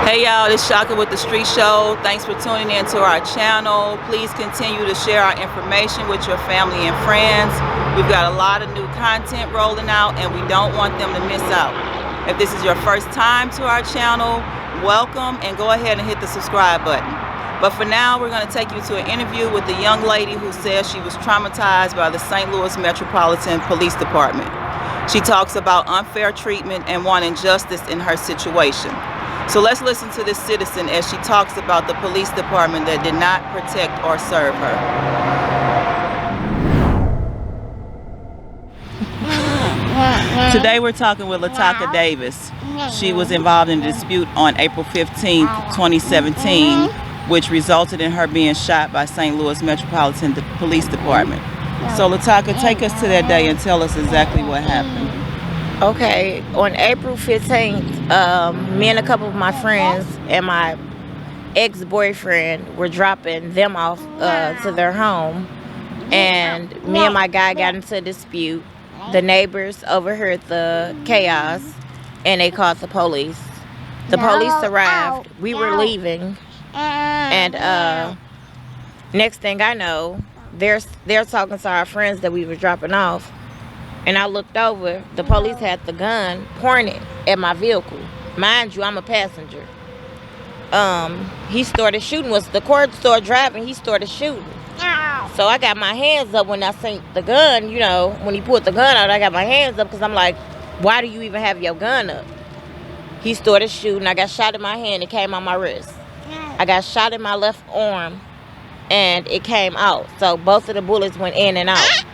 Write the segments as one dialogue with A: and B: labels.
A: Hey y'all, this Shaka with the Street Show. Thanks for tuning in to our channel. Please continue to share our information with your family and friends. We've got a lot of new content rolling out and we don't want them to miss out. If this is your first time to our channel, welcome, and go ahead and hit the subscribe button. But for now, we're going to take you to an interview with a young lady who says she was traumatized by the St. Louis Metropolitan Police Department. She talks about unfair treatment and wanting justice in her situation. So let's listen to this citizen as she talks about the police department that did not protect or serve her. Today we're talking with Latoca Davis. She was involved in a dispute on April 15, 2017, which resulted in her being shot by St. Louis Metropolitan Police Department. So Lataca, take us to that day and tell us exactly what happened.
B: Okay, on April 15th, me and a couple of my friends and my ex-boyfriend were dropping them off to their home, and me and my guy got into a dispute. The neighbors overheard the chaos and they called the police. The police arrived, we were leaving, and next thing I know, they're talking to our friends that we were dropping off. And I looked over, the police had the gun pointed at my vehicle. Mind you, I'm a passenger. He started shooting. Once the court started driving, he started shooting. So I got my hands up when I seen the gun, you know, when he pulled the gun out, I got my hands up because I'm like, why do you even have your gun up? He started shooting. I got shot in my hand. It came on my wrist. I got shot in my left arm and it came out. So both of the bullets went in and out.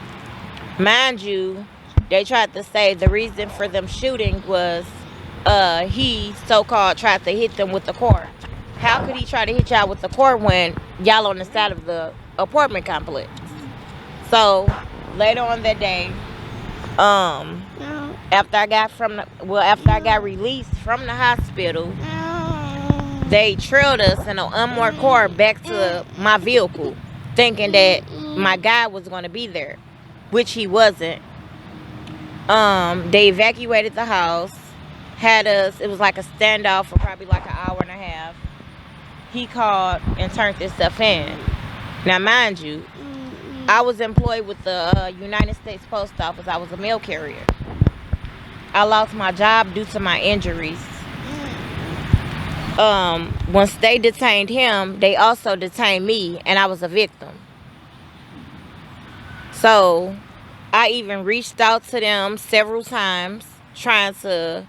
B: Mind you, they tried to say the reason for them shooting was he so-called tried to hit them with the car. How could he try to hit y'all with the car when y'all on the side of the apartment complex? So later on that day, after I got released from the hospital, they trailed us in an unmarked car back to my vehicle, thinking that my guy was going to be there, which he wasn't. They evacuated the house, had us, it was like a standoff for probably like an hour and a half. He called and turned this stuff in. Now mind you, I was employed with the United States Post Office. I was a mail carrier. I lost my job due to my injuries. Once they detained him, they also detained me, and I was a victim. So I even reached out to them several times trying to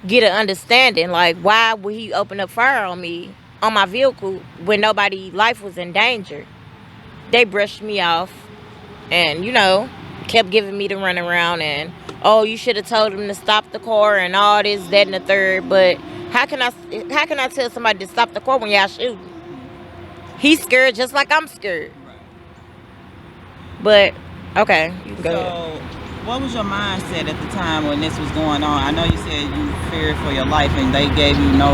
B: get an understanding, like, why would he open up fire on me, on my vehicle, when nobody's life was in danger? They brushed me off and, you know, kept giving me the runaround and, oh, you should have told him to stop the car and all this, that, and the third. But how can I tell somebody to stop the car when y'all shooting? He's scared just like I'm scared. But okay, you can go ahead.
A: What was your mindset at the time when this was going on? I know you said you feared for your life and they gave you no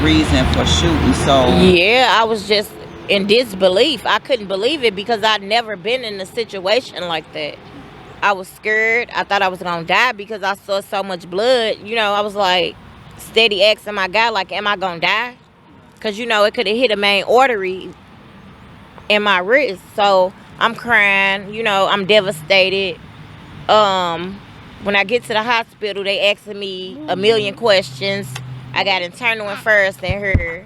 A: reason for shooting. So
B: yeah, I was just in disbelief. I couldn't believe it because I'd never been in a situation like that. I was scared. I thought I was gonna die because I saw so much blood. You know, I was like steady asking my guy, like, am I gonna die? Because, you know, it could have hit a main artery in my wrist. So I'm crying, you know, I'm devastated. When I get to the hospital, they asking me a million questions. I got internal and first and her.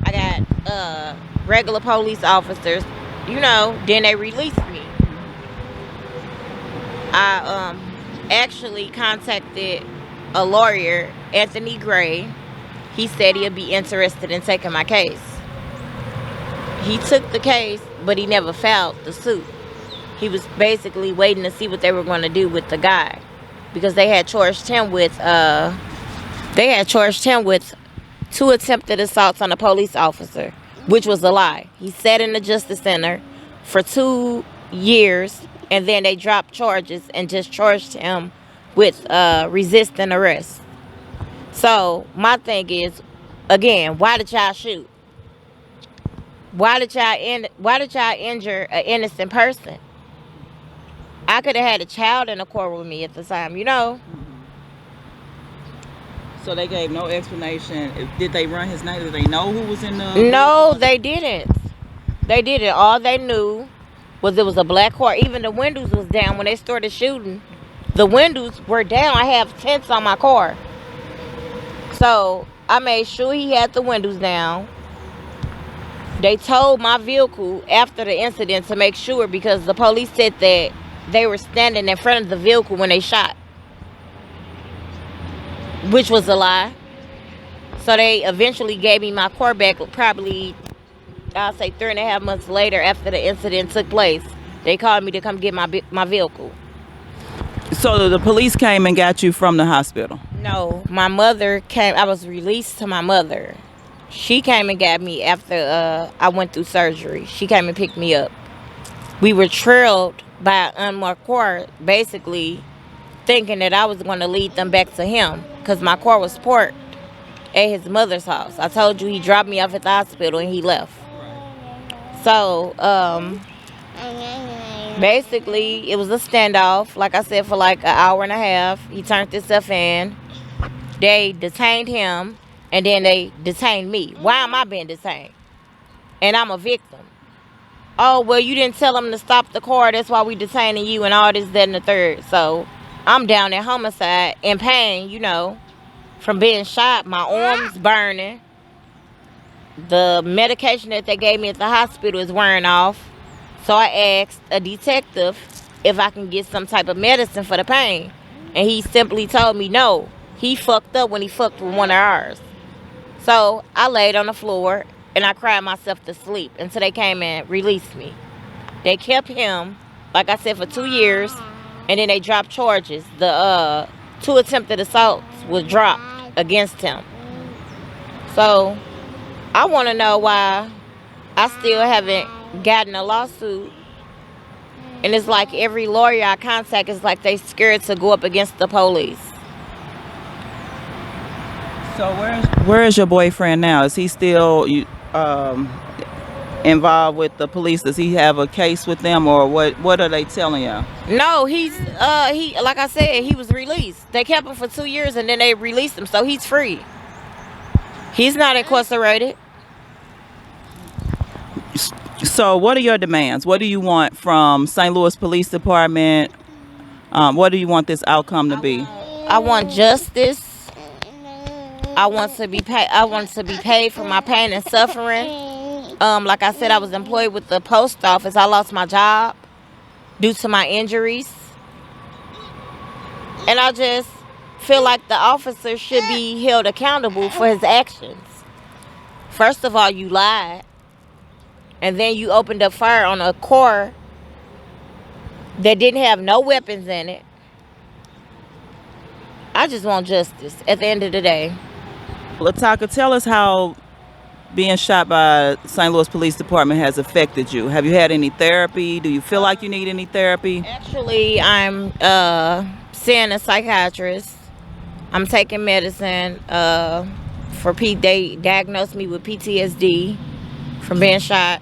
B: I got regular police officers, you know, then they released me. I actually contacted a lawyer, Anthony Gray. He said he'd be interested in taking my case. He took the case, but he never filed the suit. He was basically waiting to see what they were going to do with the guy, because they had charged him with 2 attempted assaults on a police officer, which was a lie. He sat in the Justice Center for 2 years, and then they dropped charges and just charged him with resisting arrest. So my thing is, again, why did y'all shoot? Why did y'all injure an innocent person? I could have had a child in the car with me at the time, you know.
A: So they gave no explanation. Did they run his name? Did they know who was in the...
B: No, they didn't. They didn't. All they knew was it was a black car. Even the windows was down when they started shooting. The windows were down. I have tents on my car. So I made sure he had the windows down. They towed my vehicle after the incident to make sure, because the police said that they were standing in front of the vehicle when they shot, which was a lie. So they eventually gave me my car back, probably, I'll say 3.5 months later after the incident took place. They called me to come get my vehicle.
A: So the police came and got you from the hospital?
B: No, my mother came. I was released to my mother. She came and got me after I went through surgery. She came and picked me up. We were trailed by an unmarked car, basically thinking that I was going to lead them back to him, because my car was parked at his mother's house. I told you he dropped me off at the hospital and he left. So, basically, it was a standoff, like I said, for like an hour and a half. He turned himself in. They detained him, and then they detained me. Why am I being detained? And I'm a victim. Oh, well, you didn't tell them to stop the car. That's why we detaining you and all this, that, and the third. So, I'm down at homicide in pain, you know, from being shot. My arms burning. The medication that they gave me at the hospital is wearing off. So I asked a detective if I can get some type of medicine for the pain. And he simply told me no. He fucked up when he fucked with one of ours. So I laid on the floor and I cried myself to sleep until they came and released me. They kept him, like I said, for 2 years. And then they dropped charges. The 2 attempted assaults was dropped against him. So I want to know why I still haven't gotten a lawsuit. And it's like every lawyer I contact is like they scared to go up against the police.
A: So where is your boyfriend now? Is he still involved with the police? Does he have a case with them, or what are they telling you?
B: No, he like I said, he was released. They kept him for 2 years and then they released him, so he's free. He's not incarcerated.
A: So what are your demands? What do you want from St. Louis Police Department? What do you want this outcome to be?
B: I want justice. I want to be paid. I want to be paid for my pain and suffering. Like I said, I was employed with the post office. I lost my job due to my injuries. And I just feel like the officer should be held accountable for his actions. First of all, you lied. And then you opened up fire on a car that didn't have no weapons in it. I just want justice at the end of the day.
A: Lataca, tell us how being shot by St. Louis Police Department has affected you. Have you had any therapy? Do you feel like you need any therapy?
B: Actually, I'm seeing a psychiatrist. I'm taking medicine they diagnosed me with PTSD from being shot.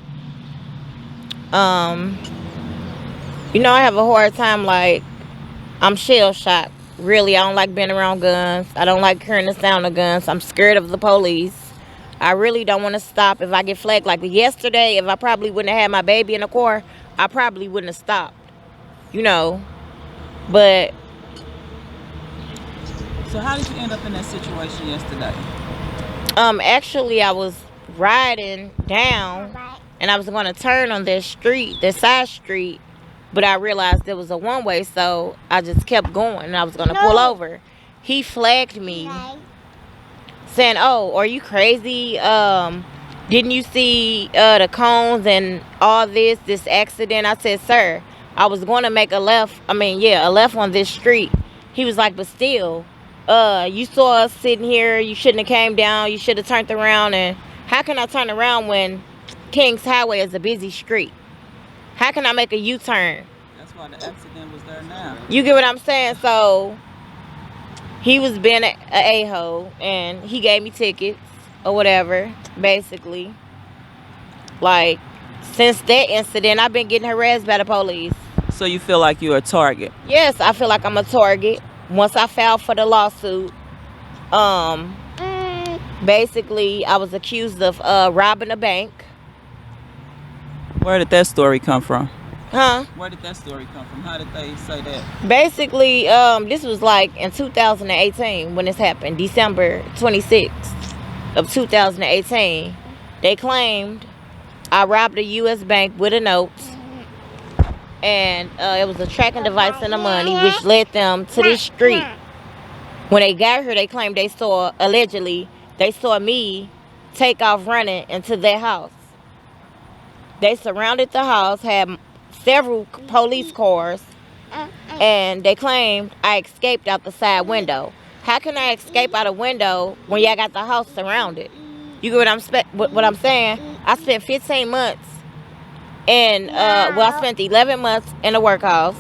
B: You know, I have a hard time, like, I'm shell shocked. Really, I don't like being around guns. I don't like hearing the sound of guns. I'm scared of the police. I really don't want to stop if I get flagged. Like yesterday, if I probably wouldn't have had my baby in the car, I probably wouldn't have stopped. You know, but...
A: So how did you end up in that situation yesterday?
B: Actually, I was riding down and I was going to turn on this street, this side street, but I realized there was a one-way, so I just kept going and I was going to pull over. He flagged me saying, "Oh, are you crazy? Didn't you see the cones and all this accident?" I said, "Sir, I was going to make a left. A left on this street." He was like, "But still, you saw us sitting here. You shouldn't have came down. You should have turned around." And how can I turn around when Kings Highway is a busy street? How can I make a U-turn?
A: That's why the accident was there now.
B: You get what I'm saying? So he was being an a-hole and he gave me tickets or whatever, basically. Like, since that incident, I've been getting harassed by the police.
A: So you feel like you're a target?
B: Yes, I feel like I'm a target. Once I filed for the lawsuit, Basically, I was accused of robbing a bank.
A: Where did that story come from?
B: Huh?
A: Where did that story come from? How did they say that?
B: Basically, this was like in 2018 when this happened, December 26th of 2018. They claimed I robbed a U.S. bank with a note, and it was a tracking device in the money, which led them to this street. When they got here, they claimed allegedly, they saw me take off running into their house. They surrounded the house, had several police cars, and they claimed I escaped out the side window. How can I escape out a window when y'all got the house surrounded? You get what I'm saying? I spent 15 months I spent 11 months in the workhouse,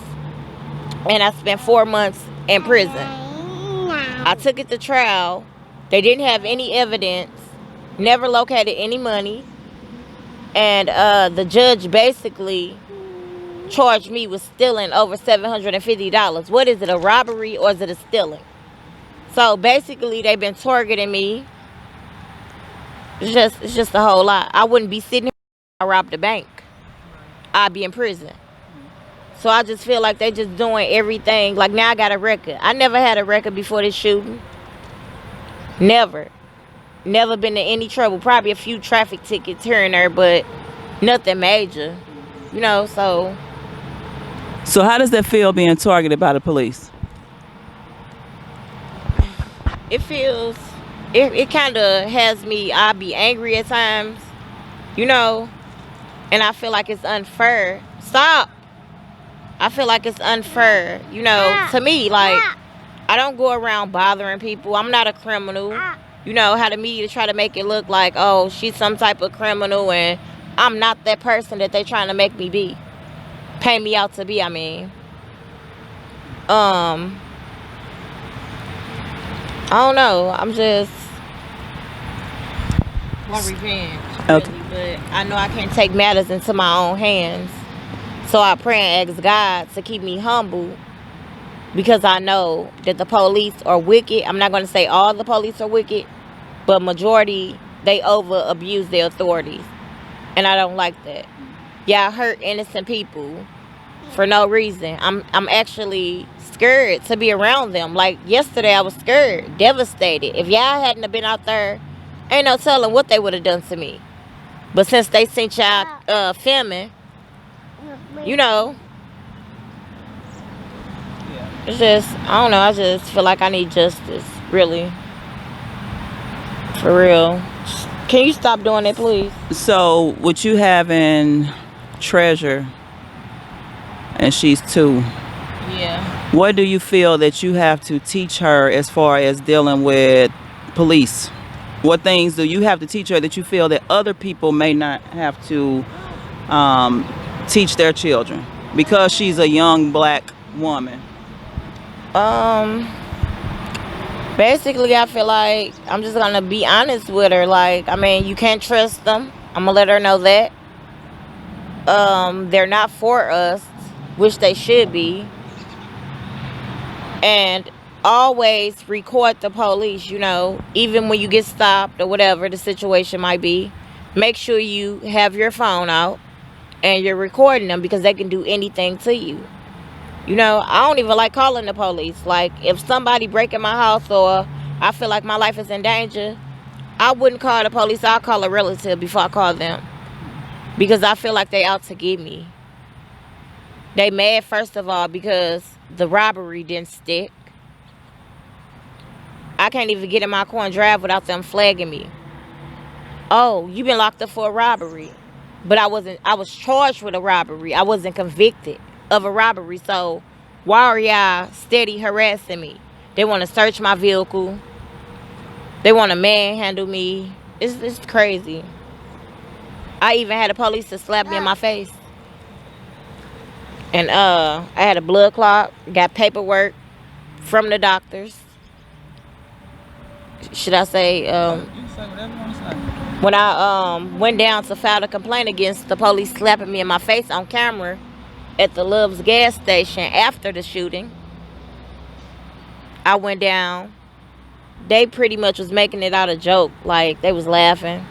B: and I spent 4 months in prison. I took it to trial. They didn't have any evidence, never located any money, and the judge basically charged me with stealing over $750. What is it, a robbery or is it a stealing? So basically, they've been targeting me. It's just a whole lot. I wouldn't be sitting here if I robbed a bank. I'd be in prison. So I just feel like they just doing everything. Like, now I got a record. I never had a record before this shooting. Never been in any trouble. Probably a few traffic tickets here and there, but nothing major. You know, so
A: how does that feel being targeted by the police?
B: it feels, it kind of has me, I'll be angry at times, you know, and I feel like it's unfair. Stop. I feel like it's unfair, you know, to me. Like, I don't go around bothering people. I'm not a criminal. You know, how the media try to make it look like, oh, she's some type of criminal, and I'm not that person that they trying to make me be. Pay me out to be, I mean. I don't know. I'm just want revenge,
A: Okay.
B: really, but I know I can't take matters into my own hands. So I pray and ask God to keep me humble, because I know that the police are wicked. I'm not going to say all the police are wicked, but majority, they over abuse their authorities. And I don't like that. Y'all hurt innocent people for no reason. I'm actually scared to be around them. Like, yesterday I was scared, devastated. If y'all hadn't have been out there, ain't no telling what they would have done to me. But since they seen y'all filming, you know, it's just, I don't know, I just feel like I need justice, really. For real. Can you stop doing it, please?
A: So, with you having Treasure, and she's 2,
B: Yeah.
A: what do you feel that you have to teach her as far as dealing with police? What things do you have to teach her that you feel that other people may not have to teach their children, because she's a young black woman?
B: Basically, I feel like I'm just gonna be honest with her. Like, I mean, you can't trust them. I'm gonna let her know that. They're not for us, which they should be. And always record the police, you know, even when you get stopped or whatever the situation might be. Make sure you have your phone out and you're recording them, because they can do anything to you. You know, I don't even like calling the police. Like, if somebody break in my house or I feel like my life is in danger, I wouldn't call the police. I'll call a relative before I call them, because I feel like they out to get me. They mad, first of all, because the robbery didn't stick. I can't even get in my car and drive without them flagging me. Oh, you been locked up for a robbery. But I was charged with a robbery. I wasn't convicted of a robbery. So why are y'all steady harassing me? They want to search my vehicle. They want to manhandle me. It's crazy. I even had the police to slap me in my face. And I had a blood clot. Got paperwork from the doctors. Should I say,
A: You can say whatever you want to say.
B: when I went down to file a complaint against the police slapping me in my face on camera at the Love's gas station after the shooting, I went down, they pretty much was making it out a joke. Like, they was laughing.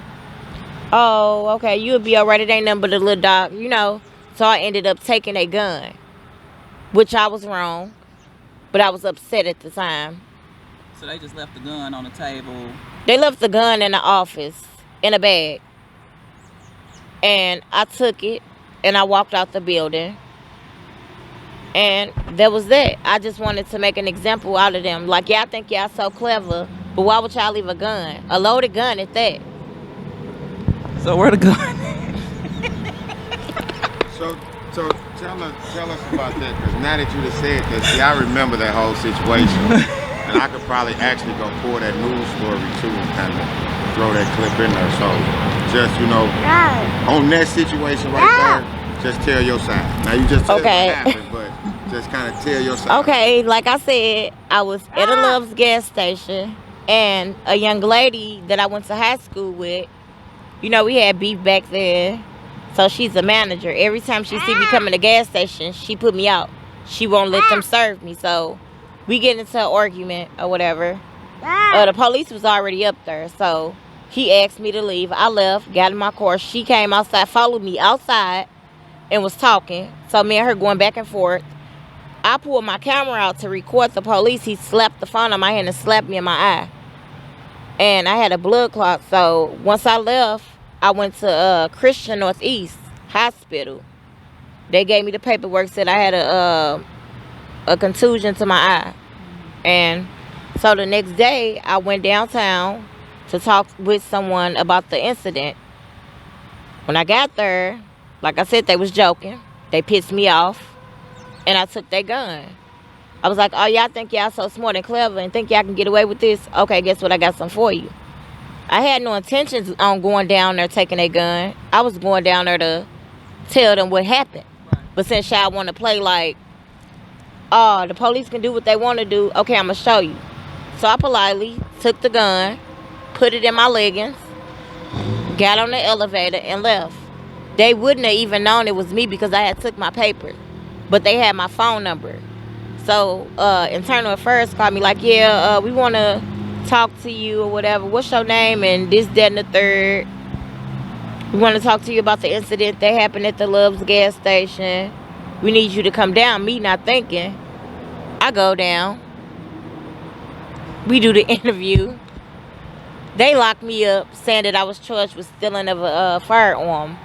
B: Oh, okay, you'll be all right. It ain't nothing but a little dog, you know. So I ended up taking a gun, which I was wrong, but I was upset at the time.
A: So they just left the gun on the table.
B: They left the gun in the office in a bag. And I took it and I walked out the building. And that was that. I just wanted to make an example out of them. Like, y'all think y'all so clever, but why would y'all leave a gun? A loaded gun at that.
A: So where the gun?
C: So tell us about that, because now that you just said that, see, I remember that whole situation, and I could probably actually go pull that news story too and kind of throw that clip in there. So just, you know, on that situation right there, just tell your side. Now you just tell what happened, but just kind of tell your side.
B: Okay, like I said, I was at a Love's gas station, and a young lady that I went to high school with, you know, we had beef back then. So she's a manager. Every time she see me come in the gas station, she put me out. She won't let them serve me. So we get into an argument or whatever. The police was already up there. So he asked me to leave. I left, got in my car. She came outside, followed me outside, and was talking. So me and her going back and forth. I pulled my camera out to record the police. He slapped the phone on my hand and slapped me in my eye. And I had a blood clot. So once I left, I went to Christian Northeast Hospital. They gave me the paperwork, said I had a contusion to my eye. And so the next day, I went downtown to talk with someone about the incident. When I got there, like I said, they was joking. They pissed me off, and I took their gun. I was like, oh, y'all think y'all so smart and clever and think y'all can get away with this? Okay, guess what? I got something for you. I had no intentions on going down there taking a gun. I was going down there to tell them what happened. But since y'all want to play like, oh, the police can do what they want to do, okay, I'm going to show you. So I politely took the gun, put it in my leggings, got on the elevator, and left. They wouldn't have even known it was me because I had took my papers. But they had my phone number. So internal affairs called me like, yeah, we want to talk to you or whatever. What's your name? And this, that, and the third. We want to talk to you about the incident that happened at the Love's gas station. We need you to come down. Me not thinking. I go down. We do the interview. They locked me up saying that I was charged with stealing of a firearm.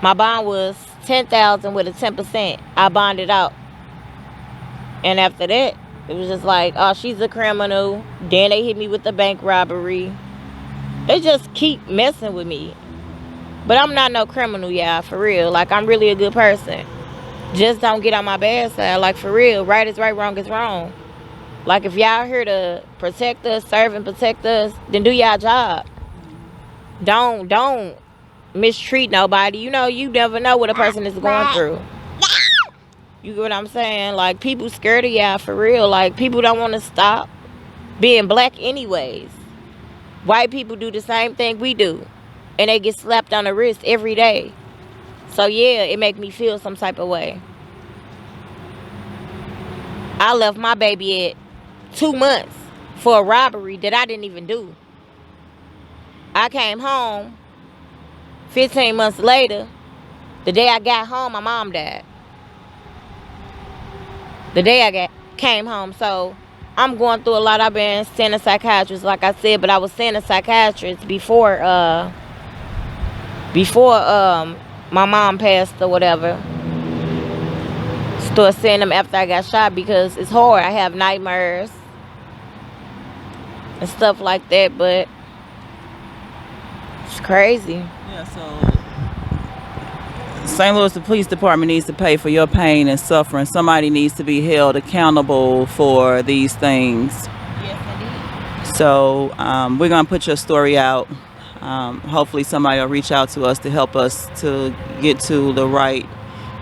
B: My bond was $10,000 with a 10%. I bonded out. And after that, it was just like, oh, she's a criminal. Then they hit me with the bank robbery. They just keep messing with me. But I'm not no criminal, y'all, for real. Like, I'm really a good person. Just don't get on my bad side. Like, for real. Right is right, wrong is wrong. Like, if y'all here to protect us, serve and protect us, then do y'all job. Don't mistreat nobody. You know, you never know what a person is going through. You get what I'm saying? Like, people scared of y'all for real. Like, people don't want to stop being black anyways. White people do the same thing we do. And they get slapped on the wrist every day. So, yeah, it make me feel some type of way. I left my baby at 2 months for a robbery that I didn't even do. I came home 15 months later. The day I got home, my mom died. The day I came home. So I'm going through a lot. I've been seeing a psychiatrist, like I said, but I was seeing a psychiatrist before my mom passed or whatever. Started seeing them after I got shot because it's hard. I have nightmares and stuff like that, but it's crazy.
A: Yeah, so St. Louis the Police Department needs to pay for your pain and suffering. Somebody needs to be held accountable for these things.
B: Yes, indeed.
A: So we're going to put your story out. Hopefully somebody will reach out to us to help us to get to the right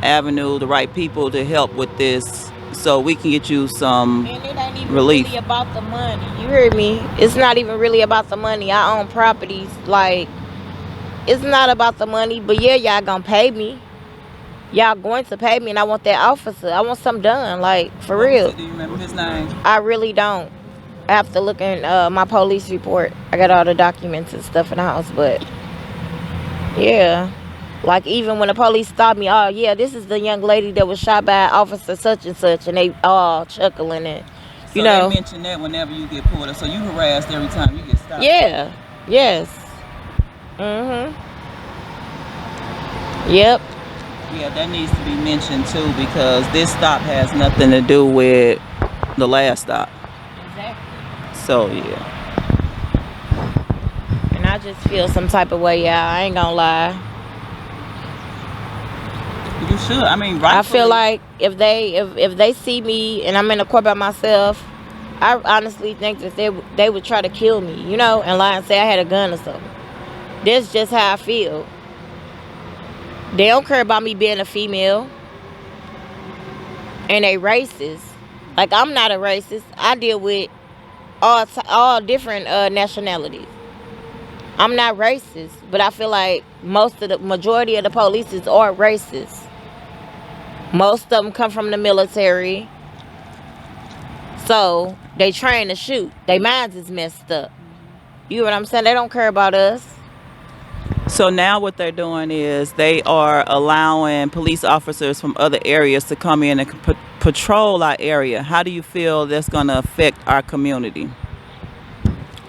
A: avenue, the right people to help with this so we can get you some
B: and it ain't even
A: relief.
B: Really about the money. You heard me? It's not even really about the money. I own properties. Like, it's not about the money, but yeah, y'all gonna pay me. Y'all going to pay me, and I want that officer. I want something done, like, for real.
A: Do you remember his name?
B: I really don't. I have to look in my police report. I got all the documents and stuff in the house, but yeah. Like, even when the police stopped me, oh yeah, this is the young lady that was shot by officer such and such, and they all chuckling and
A: So they mention that whenever you get pulled up. So you harassed every time you get stopped.
B: Yeah. Yes. Yep.
A: Yeah, that needs to be mentioned too, because this stop has nothing to do with the last stop.
B: Exactly.
A: So yeah.
B: And I just feel some type of way, y'all. I ain't gonna lie.
A: You should. I mean,
B: I feel like if they see me and I'm in a court by myself, I honestly think that they would try to kill me, you know, and lie and say I had a gun or something. That's just how I feel. They don't care about me being a female. And they racist. Like, I'm not a racist. I deal with all different nationalities. I'm not racist, but I feel like majority of the police are racist. Most of them come from the military. So they train to shoot. Their minds is messed up. You know what I'm saying? They don't care about us.
A: So now what they're doing is they are allowing police officers from other areas to come in and patrol our area. How do you feel that's going to affect our community?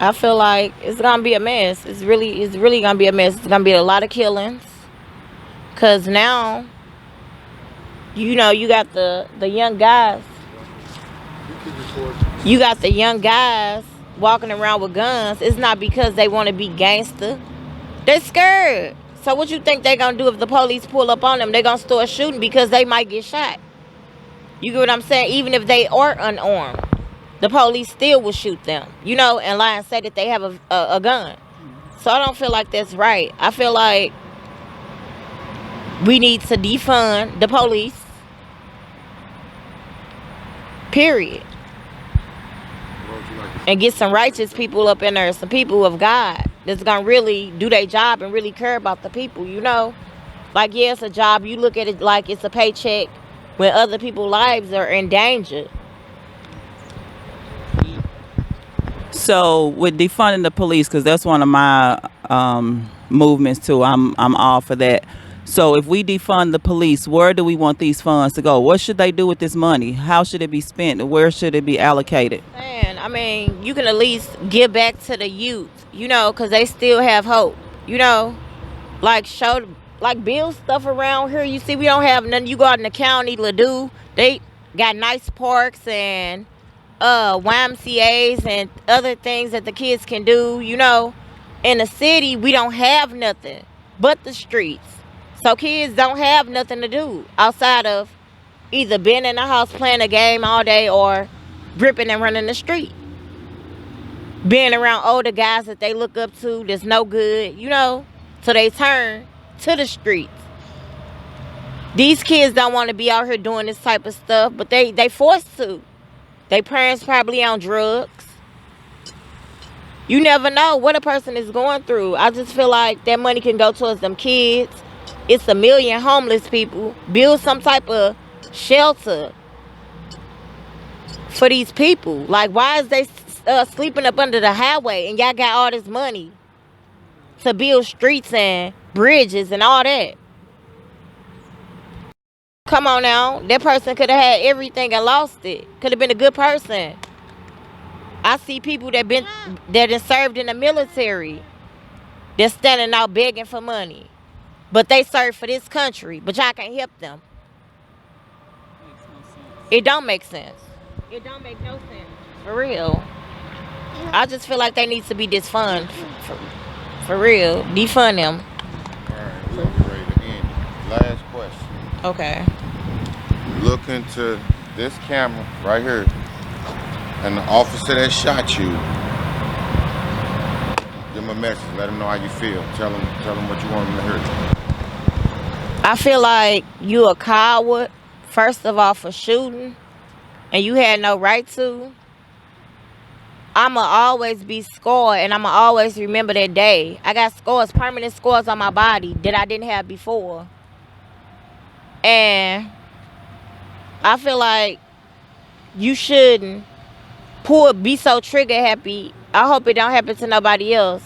B: I feel like it's gonna be a mess. It's really gonna be a mess. It's gonna be a lot of killings. Cause now, you know, you got the young guys. You got the young guys walking around with guns. It's not because they want to be gangster. They're scared. So what you think they gonna do if the police pull up on them? They gonna start shooting because they might get shot. You get what I'm saying? Even if they are unarmed, the police still will shoot them, you know, and lie and say that they have a gun. So I don't feel like that's right. I feel like we need to defund the police. Period. And get some righteous people up in there, some people of God that's gonna really do their job and really care about the people, you know? Like, yeah, it's a job. You look at it like it's a paycheck when other people's lives are in danger.
A: So with defunding the police, because that's one of my movements too, I'm all for that. So if we defund the police, where do we want these funds to go? What should they do with this money? How should it be spent? Where should it be allocated?
B: Man, I mean, you can at least give back to the youth, you know, because they still have hope, you know? Like, build stuff around here. You see, we don't have nothing. You go out in the county, Ladue, they got nice parks and YMCAs and other things that the kids can do, you know. In the city, we don't have nothing but the streets. So kids don't have nothing to do outside of either being in the house playing a game all day or ripping and running the street. Being around older guys that they look up to that's no good, you know. So they turn to the streets. These kids don't want to be out here doing this type of stuff, but they forced to. Their parents probably on drugs. You never know what a person is going through. I just feel like that money can go towards them kids. It's a million homeless people. Build some type of shelter for these people. Like, why is they sleeping up under the highway and y'all got all this money to build streets and bridges and all that? Come on now. That person could have had everything and lost it. Could have been a good person. I see people that have served in the military. They're standing out begging for money. But they serve for this country. But y'all can't help them. It don't make sense. It don't make no sense. For real. I just feel like they need to be disfunded. For real. Defund them.
C: Alright, we'll be ready to end. Last question.
B: Okay.
C: Look into this camera right here, and the officer that shot you, give him a message. Let him know how you feel. Tell him what you want him to hear.
B: I feel like you a coward, first of all, for shooting, and you had no right to. I'ma always be scarred, and I'ma always remember that day. I got scars, permanent scars on my body that I didn't have before. And I feel like you shouldn't be so trigger happy. I hope it don't happen to nobody else.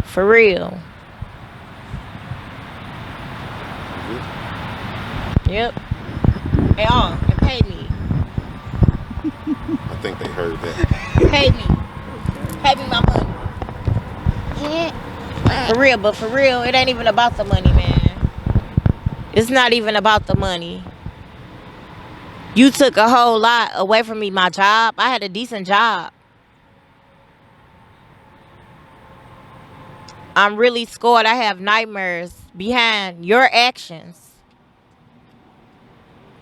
B: For real. Yep. And pay me.
C: I think they heard that.
B: Pay me. Pay me my money. For real, but for real, it ain't even about the money, man. It's not even about the money. You took a whole lot away from me. My job. I had a decent job. I'm really scared. I have nightmares behind your actions.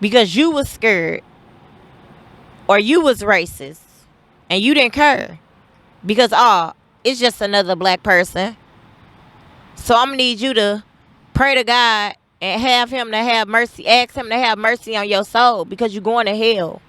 B: Because you was scared. Or you was racist. And you didn't care. Because, it's just another black person. So I'm going to need you to pray to God and have him to have mercy. Ask him to have mercy on your soul because you're going to hell.